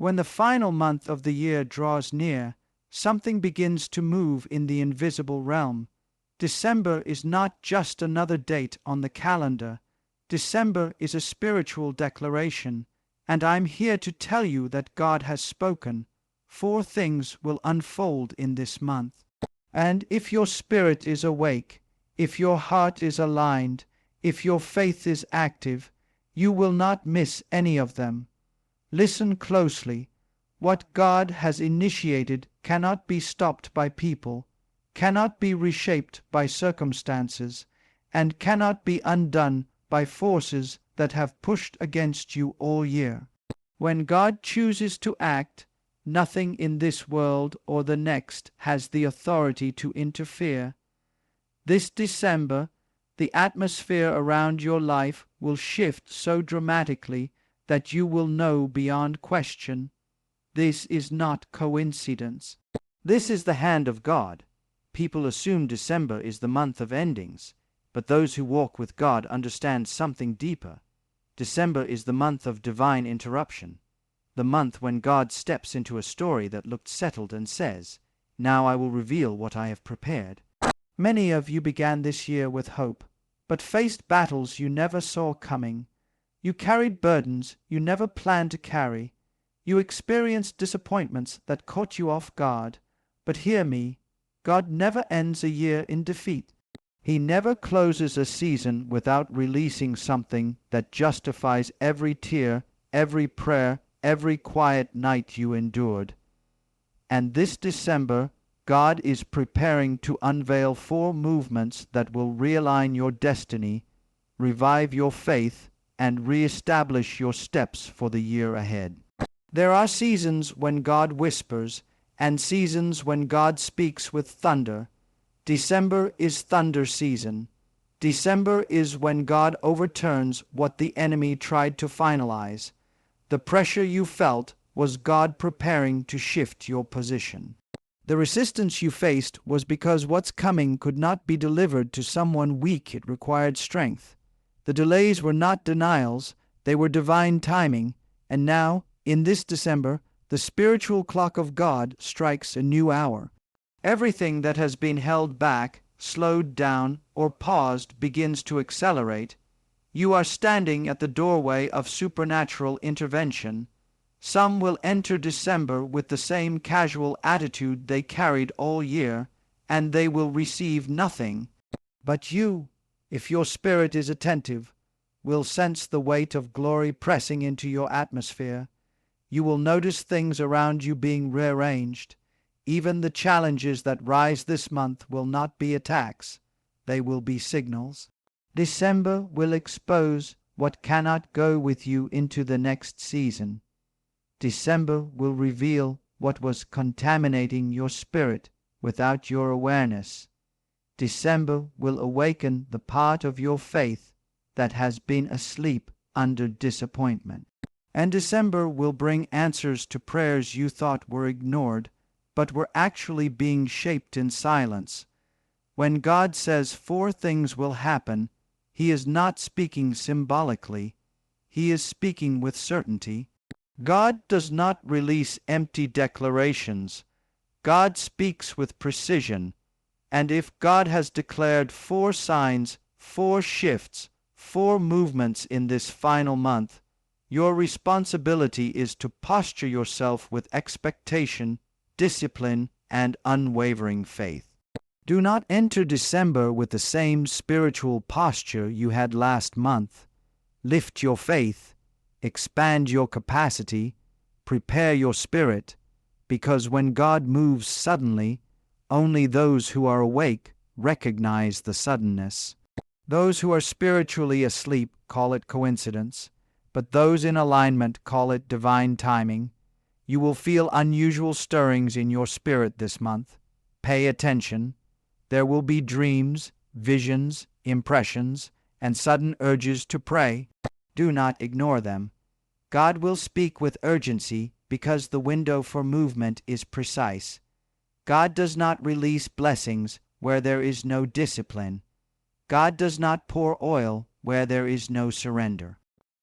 When the final month of the year draws near, something begins to move in the invisible realm. December is not just another date on the calendar. December is a spiritual declaration, and I'm here to tell you that God has spoken. 4 things will unfold in this month. And if your spirit is awake, if your heart is aligned, if your faith is active, you will not miss any of them. Listen closely. What God has initiated cannot be stopped by people, cannot be reshaped by circumstances, and cannot be undone by forces that have pushed against you all year. When God chooses to act, nothing in this world or the next has the authority to interfere. This December, the atmosphere around your life will shift so dramatically that you will know beyond question. This is not coincidence. This is the hand of God. People assume December is the month of endings, but those who walk with God understand something deeper. December is the month of divine interruption, the month when God steps into a story that looked settled and says, "Now I will reveal what I have prepared." Many of you began this year with hope, but faced battles you never saw coming. You carried burdens you never planned to carry. You experienced disappointments that caught you off guard. But hear me, God never ends a year in defeat. He never closes a season without releasing something that justifies every tear, every prayer, every quiet night you endured. And this December, God is preparing to unveil 4 movements that will realign your destiny, revive your faith, and reestablish your steps for the year ahead. There are seasons when God whispers, and seasons when God speaks with thunder. December is thunder season. December is when God overturns what the enemy tried to finalize. The pressure you felt was God preparing to shift your position. The resistance you faced was because what's coming could not be delivered to someone weak. It required strength. The delays were not denials, they were divine timing, and now, in this December, the spiritual clock of God strikes a new hour. Everything that has been held back, slowed down, or paused begins to accelerate. You are standing at the doorway of supernatural intervention. Some will enter December with the same casual attitude they carried all year, and they will receive nothing. But you, if your spirit is attentive, will sense the weight of glory pressing into your atmosphere. You will notice things around you being rearranged. Even the challenges that rise this month will not be attacks. They will be signals. December will expose what cannot go with you into the next season. December will reveal what was contaminating your spirit without your awareness. December will awaken the part of your faith that has been asleep under disappointment. And December will bring answers to prayers you thought were ignored, but were actually being shaped in silence. When God says 4 things will happen, He is not speaking symbolically. He is speaking with certainty. God does not release empty declarations. God speaks with precision. And if God has declared 4 signs, 4 shifts, 4 movements in this final month, your responsibility is to posture yourself with expectation, discipline, and unwavering faith. Do not enter December with the same spiritual posture you had last month. Lift your faith, expand your capacity, prepare your spirit, because when God moves suddenly, only those who are awake recognize the suddenness. Those who are spiritually asleep call it coincidence, but those in alignment call it divine timing. You will feel unusual stirrings in your spirit this month. Pay attention. There will be dreams, visions, impressions, and sudden urges to pray. Do not ignore them. God will speak with urgency because the window for movement is precise. God does not release blessings where there is no discipline. God does not pour oil where there is no surrender.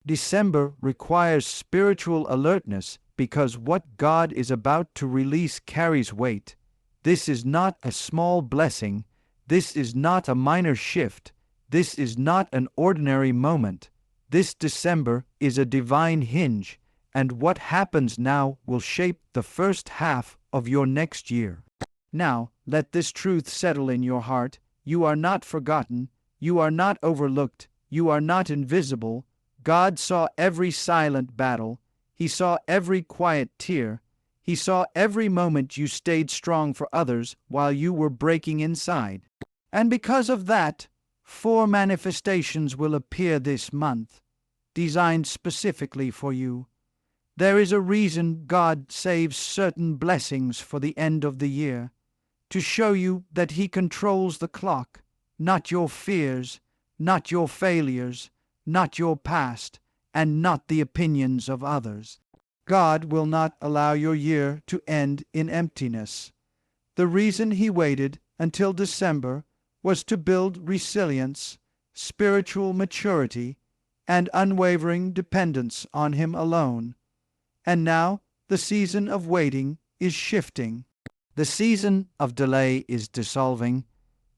December requires spiritual alertness because what God is about to release carries weight. This is not a small blessing. This is not a minor shift. This is not an ordinary moment. This December is a divine hinge, and what happens now will shape the first half of your next year. Now, let this truth settle in your heart. You are not forgotten. You are not overlooked. You are not invisible. God saw every silent battle. He saw every quiet tear. He saw every moment you stayed strong for others while you were breaking inside. And because of that, 4 manifestations will appear this month, designed specifically for you. There is a reason God saves certain blessings for the end of the year, to show you that He controls the clock, not your fears, not your failures, not your past, and not the opinions of others. God will not allow your year to end in emptiness. The reason He waited until December was to build resilience, spiritual maturity, and unwavering dependence on Him alone. And now the season of waiting is shifting. The season of delay is dissolving.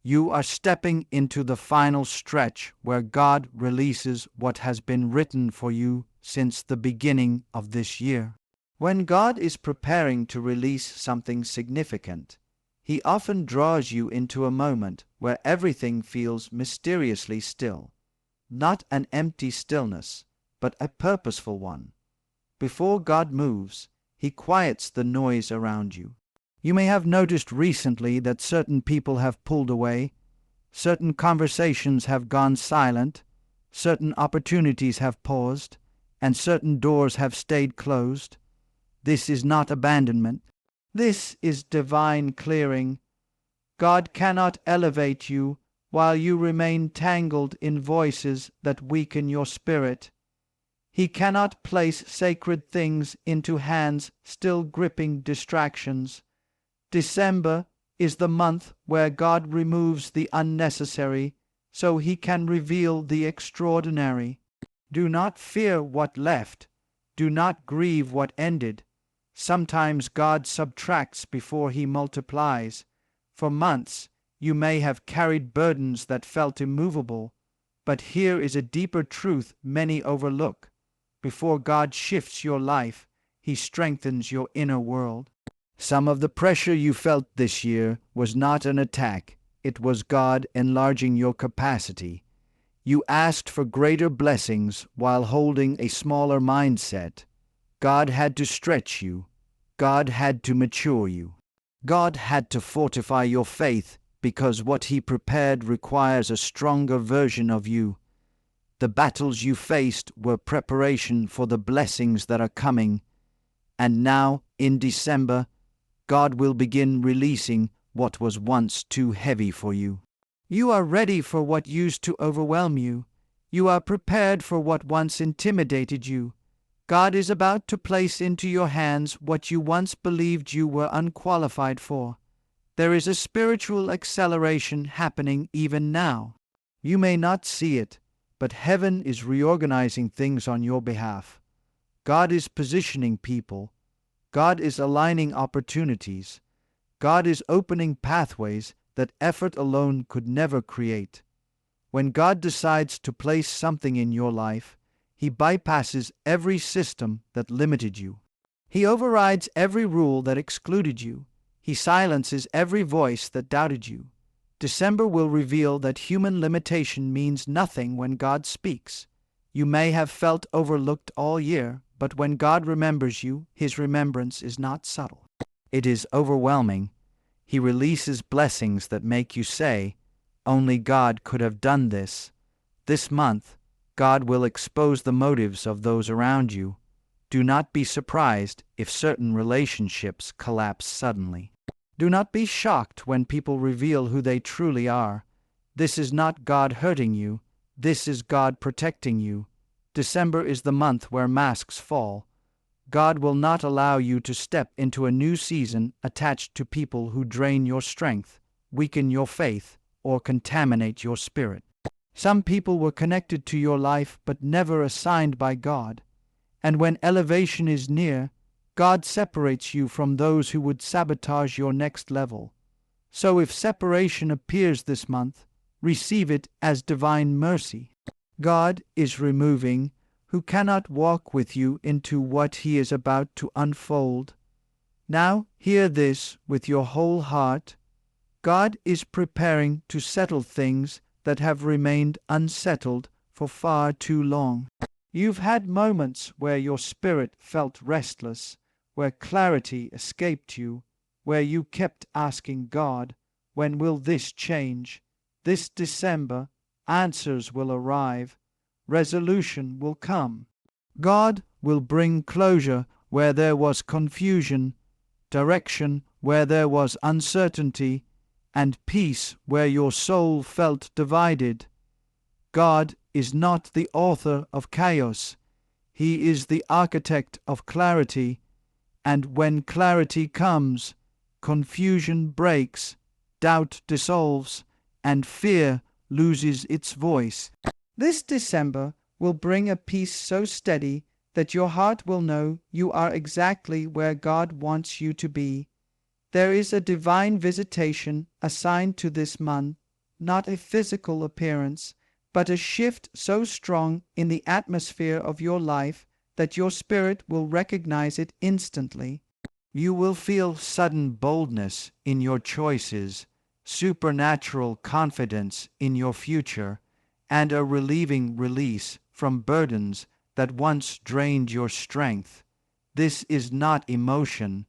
You are stepping into the final stretch where God releases what has been written for you since the beginning of this year. When God is preparing to release something significant, He often draws you into a moment where everything feels mysteriously still. Not an empty stillness, but a purposeful one. Before God moves, He quiets the noise around you. You may have noticed recently that certain people have pulled away, certain conversations have gone silent, certain opportunities have paused, and certain doors have stayed closed. This is not abandonment. This is divine clearing. God cannot elevate you while you remain tangled in voices that weaken your spirit. He cannot place sacred things into hands still gripping distractions. December is the month where God removes the unnecessary so He can reveal the extraordinary. Do not fear what left. Do not grieve what ended. Sometimes God subtracts before He multiplies. For months you may have carried burdens that felt immovable, but here is a deeper truth many overlook. Before God shifts your life, He strengthens your inner world. Some of the pressure you felt this year was not an attack. It was God enlarging your capacity. You asked for greater blessings while holding a smaller mindset. God had to stretch you. God had to mature you. God had to fortify your faith because what He prepared requires a stronger version of you. The battles you faced were preparation for the blessings that are coming. And now, in December, God will begin releasing what was once too heavy for you. You are ready for what used to overwhelm you. You are prepared for what once intimidated you. God is about to place into your hands what you once believed you were unqualified for. There is a spiritual acceleration happening even now. You may not see it, but heaven is reorganizing things on your behalf. God is positioning people. God is aligning opportunities. God is opening pathways that effort alone could never create. When God decides to place something in your life, He bypasses every system that limited you. He overrides every rule that excluded you. He silences every voice that doubted you. December will reveal that human limitation means nothing when God speaks. You may have felt overlooked all year, but when God remembers you, His remembrance is not subtle. It is overwhelming. He releases blessings that make you say, "Only God could have done this." This month, God will expose the motives of those around you. Do not be surprised if certain relationships collapse suddenly. Do not be shocked when people reveal who they truly are. This is not God hurting you. This is God protecting you. December is the month where masks fall. God will not allow you to step into a new season attached to people who drain your strength, weaken your faith, or contaminate your spirit. Some people were connected to your life but never assigned by God. And when elevation is near, God separates you from those who would sabotage your next level. So if separation appears this month, receive it as divine mercy. God is removing who cannot walk with you into what He is about to unfold. Now hear this with your whole heart. God is preparing to settle things that have remained unsettled for far too long. You've had moments where your spirit felt restless, where clarity escaped you, where you kept asking God, when will this change? This December, answers will arrive. Resolution will come. God will bring closure where there was confusion, direction where there was uncertainty, and peace where your soul felt divided. God is not the author of chaos. He is the architect of clarity, and when clarity comes, confusion breaks, doubt dissolves, and fear loses its voice. This December will bring a peace so steady that your heart will know you are exactly where God wants you to be. There is a divine visitation assigned to this month, not a physical appearance, but a shift so strong in the atmosphere of your life that your spirit will recognize it instantly. You will feel sudden boldness in your choices, supernatural confidence in your future, and a relieving release from burdens that once drained your strength. This is not emotion.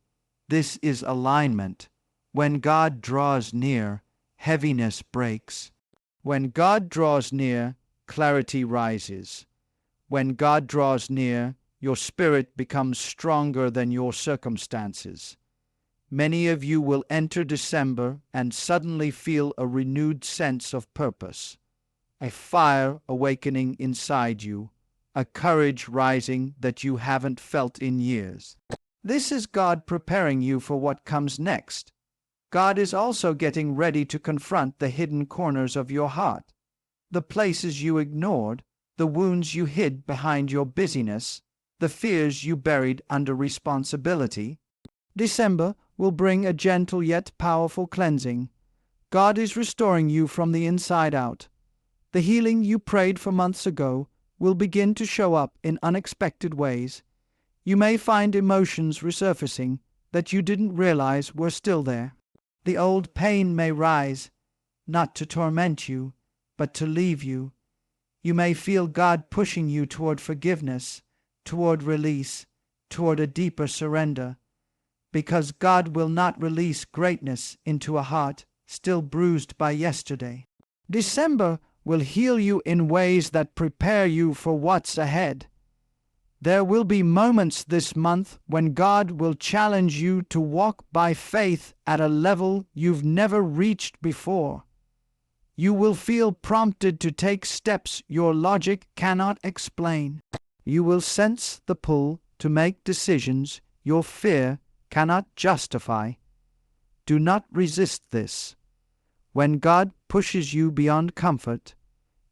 This is alignment. When God draws near, heaviness breaks. When God draws near, clarity rises. When God draws near, your spirit becomes stronger than your circumstances. Many of you will enter December and suddenly feel a renewed sense of purpose, a fire awakening inside you, a courage rising that you haven't felt in years. This is God preparing you for what comes next. God is also getting ready to confront the hidden corners of your heart, the places you ignored, the wounds you hid behind your busyness, the fears you buried under responsibility. December will bring a gentle yet powerful cleansing. God is restoring you from the inside out. The healing you prayed for months ago will begin to show up in unexpected ways. You may find emotions resurfacing that you didn't realize were still there. The old pain may rise, not to torment you, but to leave you. You may feel God pushing you toward forgiveness, toward release, toward a deeper surrender, because God will not release greatness into a heart still bruised by yesterday. December will heal you in ways that prepare you for what's ahead. There will be moments this month when God will challenge you to walk by faith at a level you've never reached before. You will feel prompted to take steps your logic cannot explain. You will sense the pull to make decisions your fear cannot justify. Do not resist this. When God pushes you beyond comfort,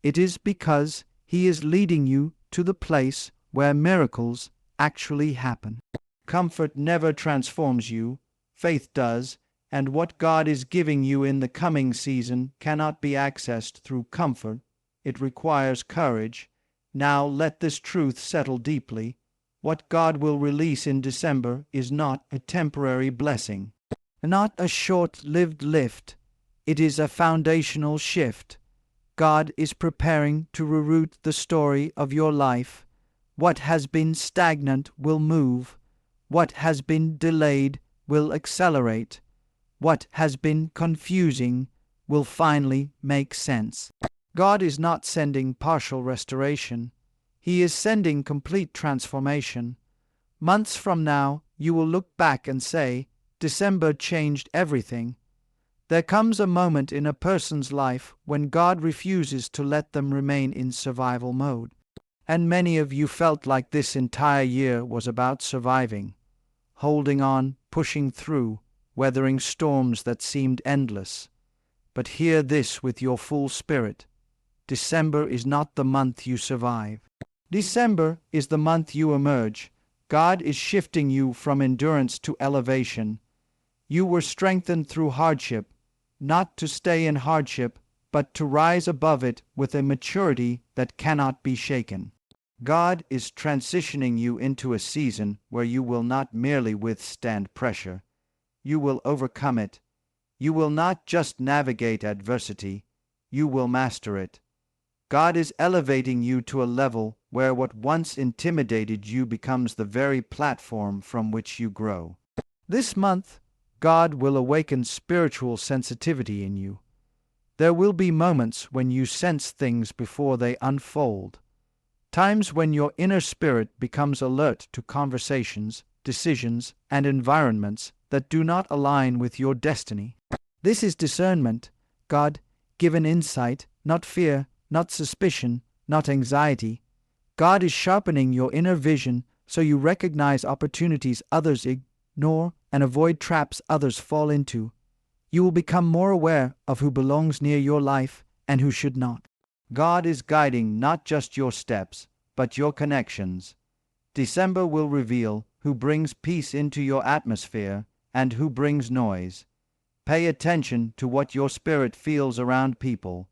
it is because He is leading you to the place where miracles actually happen. Comfort never transforms you, faith does, and what God is giving you in the coming season cannot be accessed through comfort. It requires courage. Now let this truth settle deeply. What God will release in December is not a temporary blessing, not a short-lived lift. It is a foundational shift. God is preparing to reroute the story of your life. What has been stagnant will move. What has been delayed will accelerate. What has been confusing will finally make sense. God is not sending partial restoration. He is sending complete transformation. Months from now, you will look back and say, December changed everything. There comes a moment in a person's life when God refuses to let them remain in survival mode. And many of you felt like this entire year was about surviving, holding on, pushing through, weathering storms that seemed endless. But hear this with your full spirit. December is not the month you survive. December is the month you emerge. God is shifting you from endurance to elevation. You were strengthened through hardship, not to stay in hardship, but to rise above it with a maturity that cannot be shaken. God is transitioning you into a season where you will not merely withstand pressure, you will overcome it. You will not just navigate adversity, you will master it. God is elevating you to a level where what once intimidated you becomes the very platform from which you grow. This month, God will awaken spiritual sensitivity in you. There will be moments when you sense things before they unfold, times when your inner spirit becomes alert to conversations, decisions, and environments that do not align with your destiny. This is discernment, God-given insight, not fear, not suspicion, not anxiety. God is sharpening your inner vision so you recognize opportunities others ignore and avoid traps others fall into. You will become more aware of who belongs near your life and who should not. God is guiding not just your steps, but your connections. December will reveal who brings peace into your atmosphere and who brings noise. Pay attention to what your spirit feels around people.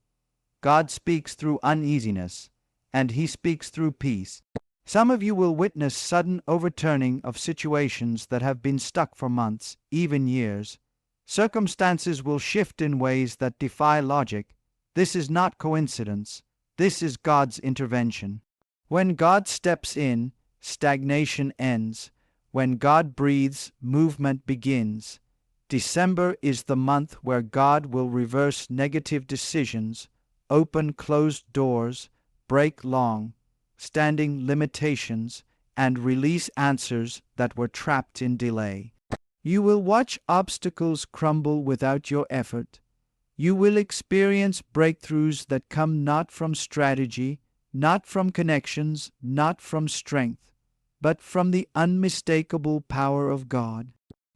God speaks through uneasiness, and He speaks through peace. Some of you will witness sudden overturning of situations that have been stuck for months, even years. Circumstances will shift in ways that defy logic. This is not coincidence. This is God's intervention. When God steps in, stagnation ends. When God breathes, movement begins. December is the month where God will reverse negative decisions, open closed doors, break long-standing limitations, and release answers that were trapped in delay. You will watch obstacles crumble without your effort. You will experience breakthroughs that come not from strategy, not from connections, not from strength, but from the unmistakable power of God.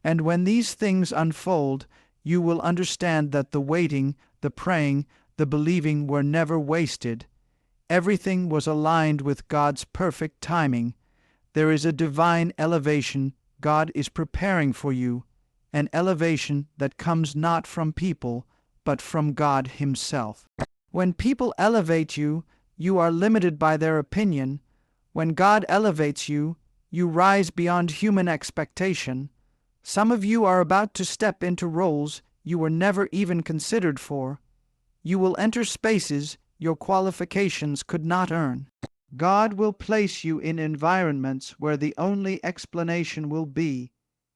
And when these things unfold, you will understand that the waiting, the praying, the believing were never wasted. Everything was aligned with God's perfect timing. There is a divine elevation God is preparing for you, an elevation that comes not from people, but from God Himself. When people elevate you, you are limited by their opinion. When God elevates you, you rise beyond human expectation. Some of you are about to step into roles you were never even considered for. You will enter spaces your qualifications could not earn. God will place you in environments where the only explanation will be,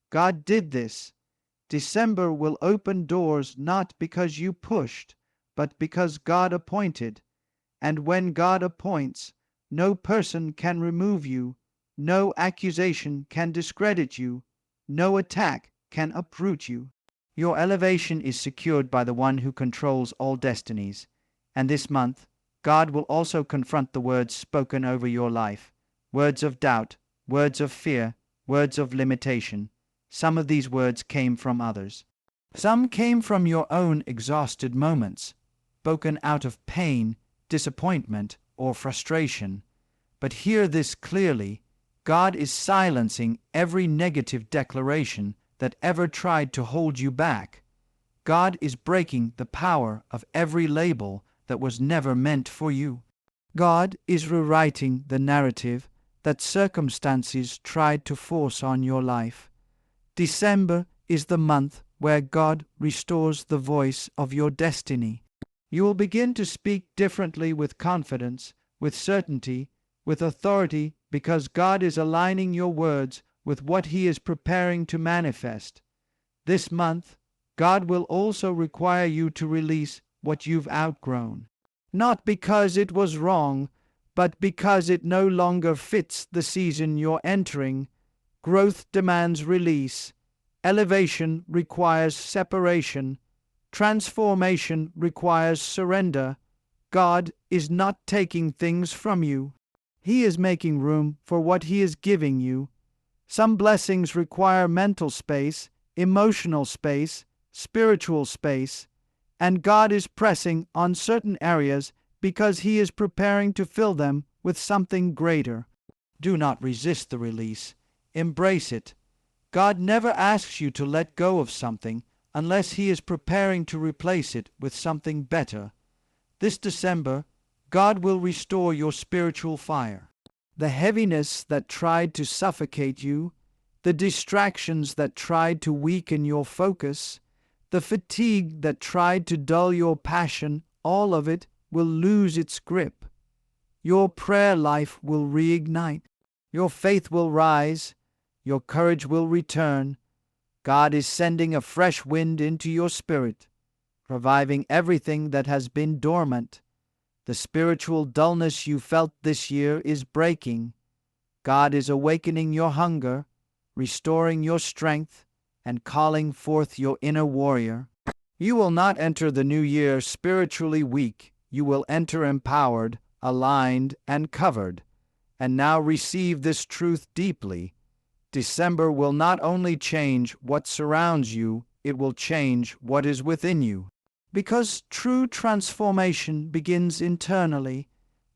God did this. December will open doors not because you pushed, but because God appointed. And when God appoints, no person can remove you, no accusation can discredit you, no attack can uproot you. Your elevation is secured by the one who controls all destinies. And this month, God will also confront the words spoken over your life, words of doubt, words of fear, words of limitation. Some of these words came from others. Some came from your own exhausted moments, spoken out of pain, disappointment, or frustration. But hear this clearly. God is silencing every negative declaration that ever tried to hold you back. God is breaking the power of every label that was never meant for you. God is rewriting the narrative that circumstances tried to force on your life. December is the month where God restores the voice of your destiny. You will begin to speak differently with confidence, with certainty, with authority, because God is aligning your words with what He is preparing to manifest. This month, God will also require you to release what you've outgrown. Not because it was wrong, but because it no longer fits the season you're entering. Growth demands release. Elevation requires separation. Transformation requires surrender. God is not taking things from you. He is making room for what He is giving you. Some blessings require mental space, emotional space, spiritual space, and God is pressing on certain areas because He is preparing to fill them with something greater. Do not resist the release. Embrace it. God never asks you to let go of something unless He is preparing to replace it with something better. This December, God will restore your spiritual fire. The heaviness that tried to suffocate you, the distractions that tried to weaken your focus, the fatigue that tried to dull your passion, all of it will lose its grip. Your prayer life will reignite. Your faith will rise. Your courage will return. God is sending a fresh wind into your spirit, reviving everything that has been dormant. The spiritual dullness you felt this year is breaking. God is awakening your hunger, restoring your strength, and calling forth your inner warrior. You will not enter the new year spiritually weak. You will enter empowered, aligned, and covered. And now receive this truth deeply. December will not only change what surrounds you, it will change what is within you. Because true transformation begins internally,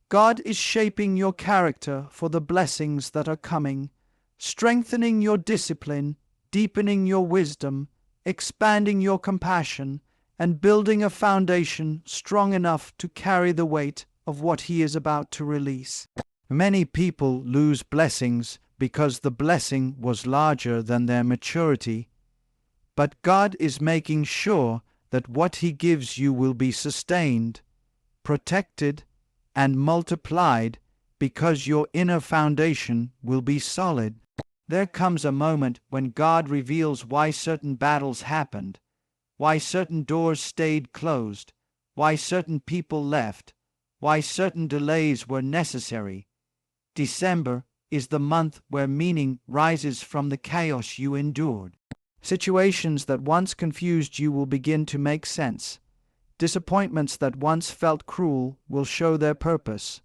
God is shaping your character for the blessings that are coming, strengthening your discipline, deepening your wisdom, expanding your compassion, and building a foundation strong enough to carry the weight of what He is about to release. Many people lose blessings because the blessing was larger than their maturity. But God is making sure that what He gives you will be sustained, protected, and multiplied because your inner foundation will be solid. There comes a moment when God reveals why certain battles happened, why certain doors stayed closed, why certain people left, why certain delays were necessary. December is the month where meaning rises from the chaos you endured. Situations that once confused you will begin to make sense. Disappointments that once felt cruel will show their purpose.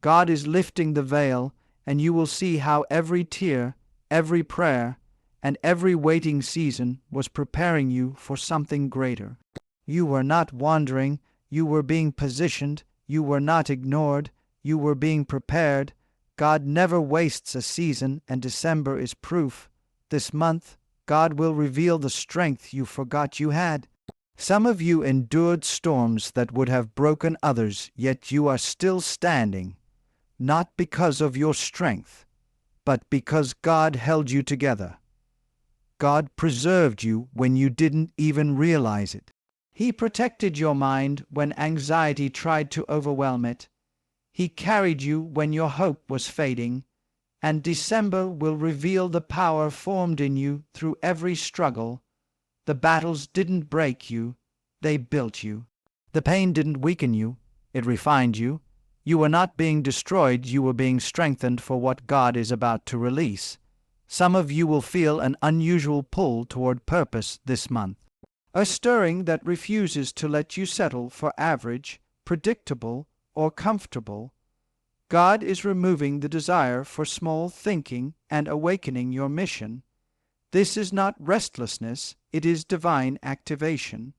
God is lifting the veil, and you will see how every tear, every prayer, and every waiting season was preparing you for something greater. You were not wandering, you were being positioned, you were not ignored, you were being prepared. God never wastes a season, and December is proof. This month, God will reveal the strength you forgot you had. Some of you endured storms that would have broken others, yet you are still standing, not because of your strength, but because God held you together. God preserved you when you didn't even realize it. He protected your mind when anxiety tried to overwhelm it. He carried you when your hope was fading, and December will reveal the power formed in you through every struggle. The battles didn't break you, they built you. The pain didn't weaken you, it refined you. You were not being destroyed, you were being strengthened for what God is about to release. Some of you will feel an unusual pull toward purpose this month, a stirring that refuses to let you settle for average, predictable, or comfortable. God is removing the desire for small thinking and awakening your mission. This is not restlessness, it is divine activation.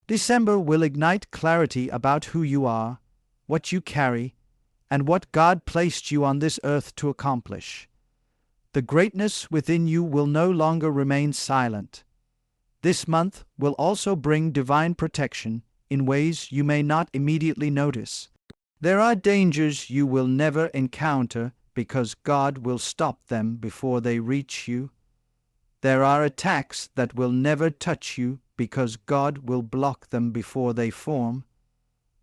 December will ignite clarity about who you are, what you carry, and what God placed you on this earth to accomplish. The greatness within you will no longer remain silent. This month will also bring divine protection in ways you may not immediately notice. There are dangers you will never encounter because God will stop them before they reach you. There are attacks that will never touch you because God will block them before they form.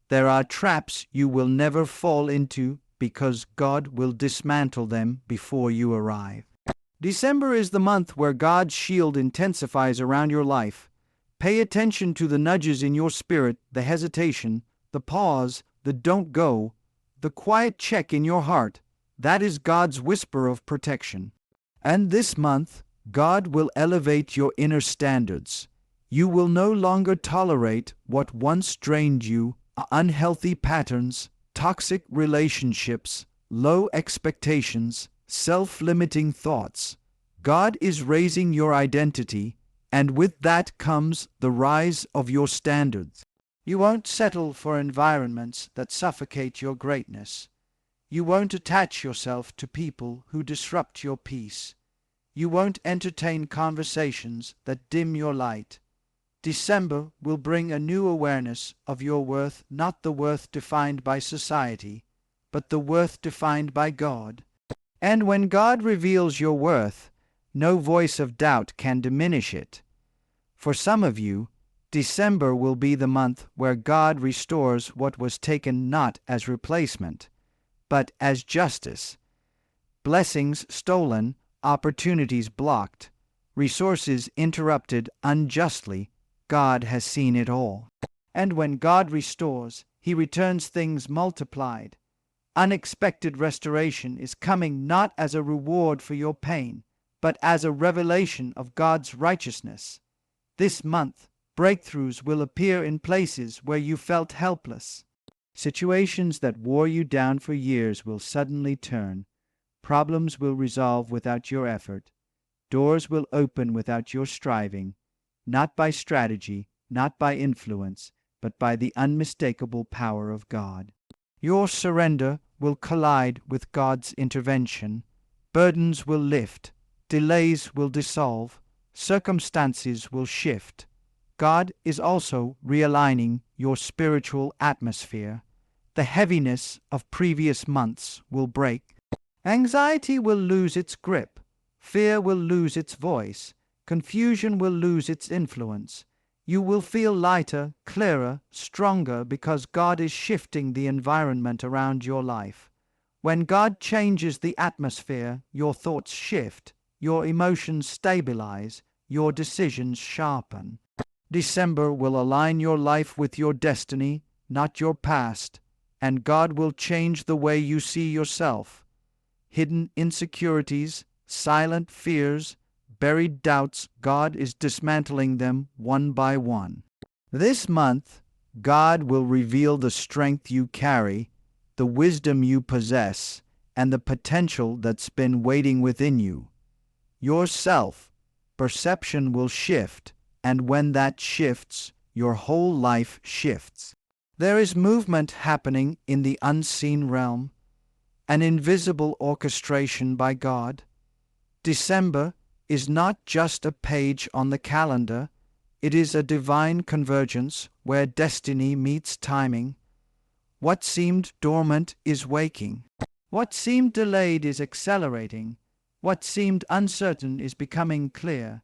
There are traps you will never fall into because God will dismantle them before you arrive. December is the month where God's shield intensifies around your life. Pay attention to the nudges in your spirit, the hesitation, the pause, the don't go, the quiet check in your heart. That is God's whisper of protection. And this month, God will elevate your inner standards. You will no longer tolerate what once drained you, unhealthy patterns, toxic relationships, low expectations, self-limiting thoughts. God is raising your identity, and with that comes the rise of your standards. You won't settle for environments that suffocate your greatness. You won't attach yourself to people who disrupt your peace. You won't entertain conversations that dim your light. December will bring a new awareness of your worth, not the worth defined by society, but the worth defined by God. And when God reveals your worth, no voice of doubt can diminish it. For some of you, December will be the month where God restores what was taken not as replacement, but as justice. Blessings stolen, opportunities blocked, resources interrupted unjustly. God has seen it all. And when God restores, He returns things multiplied. Unexpected restoration is coming not as a reward for your pain, but as a revelation of God's righteousness. This month, breakthroughs will appear in places where you felt helpless. Situations that wore you down for years will suddenly turn. Problems will resolve without your effort. Doors will open without your striving, not by strategy, not by influence, but by the unmistakable power of God. Your surrender will collide with God's intervention. Burdens will lift, delays will dissolve, circumstances will shift. God is also realigning your spiritual atmosphere. The heaviness of previous months will break. Anxiety will lose its grip. Fear will lose its voice. Confusion will lose its influence. You will feel lighter, clearer, stronger because God is shifting the environment around your life. When God changes the atmosphere, your thoughts shift, your emotions stabilize, your decisions sharpen. December will align your life with your destiny, not your past, and God will change the way you see yourself. Hidden insecurities, silent fears, buried doubts, God is dismantling them one by one. This month, God will reveal the strength you carry, the wisdom you possess, and the potential that's been waiting within you. Your self-perception will shift, and when that shifts, your whole life shifts. There is movement happening in the unseen realm, an invisible orchestration by God. December is not just a page on the calendar, it is a divine convergence where destiny meets timing. What seemed dormant is waking. What seemed delayed is accelerating. What seemed uncertain is becoming clear.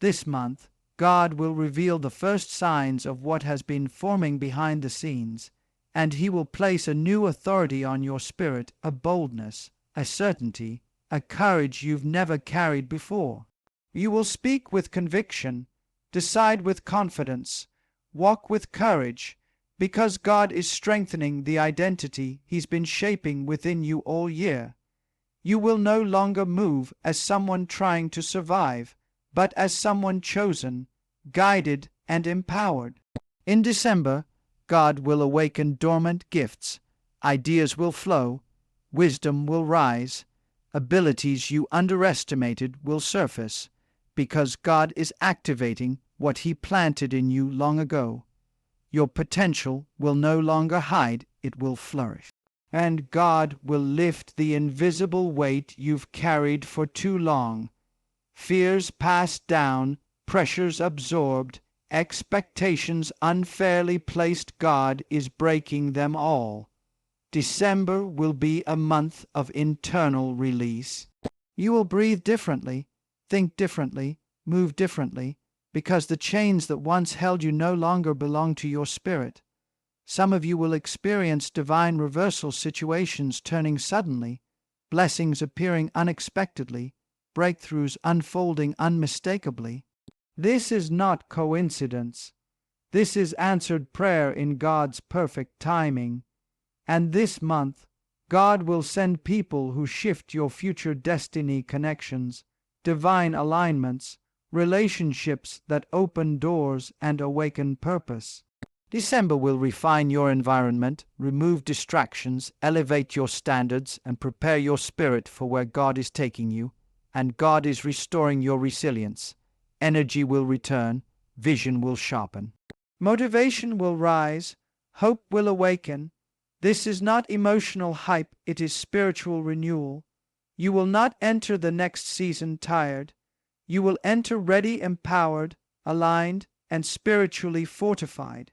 This month, God will reveal the first signs of what has been forming behind the scenes, and He will place a new authority on your spirit, a boldness, a certainty, a courage you've never carried before. You will speak with conviction, decide with confidence, walk with courage, because God is strengthening the identity He's been shaping within you all year. You will no longer move as someone trying to survive, but as someone chosen, guided, and empowered. In December, God will awaken dormant gifts, ideas will flow, wisdom will rise, abilities you underestimated will surface, because God is activating what He planted in you long ago. Your potential will no longer hide, it will flourish. And God will lift the invisible weight you've carried for too long. Fears passed down, pressures absorbed, expectations unfairly placed. God is breaking them all. December will be a month of internal release. You will breathe differently, think differently, move differently, because the chains that once held you no longer belong to your spirit. Some of you will experience divine reversal situations turning suddenly, blessings appearing unexpectedly, breakthroughs unfolding unmistakably. This is not coincidence. This is answered prayer in God's perfect timing. And this month, God will send people who shift your future destiny, connections, divine alignments, relationships that open doors and awaken purpose. December will refine your environment, remove distractions, elevate your standards, and prepare your spirit for where God is taking you. And God is restoring your resilience. Energy will return, vision will sharpen. Motivation will rise, hope will awaken. This is not emotional hype, it is spiritual renewal. You will not enter the next season tired. You will enter ready, empowered, aligned, and spiritually fortified.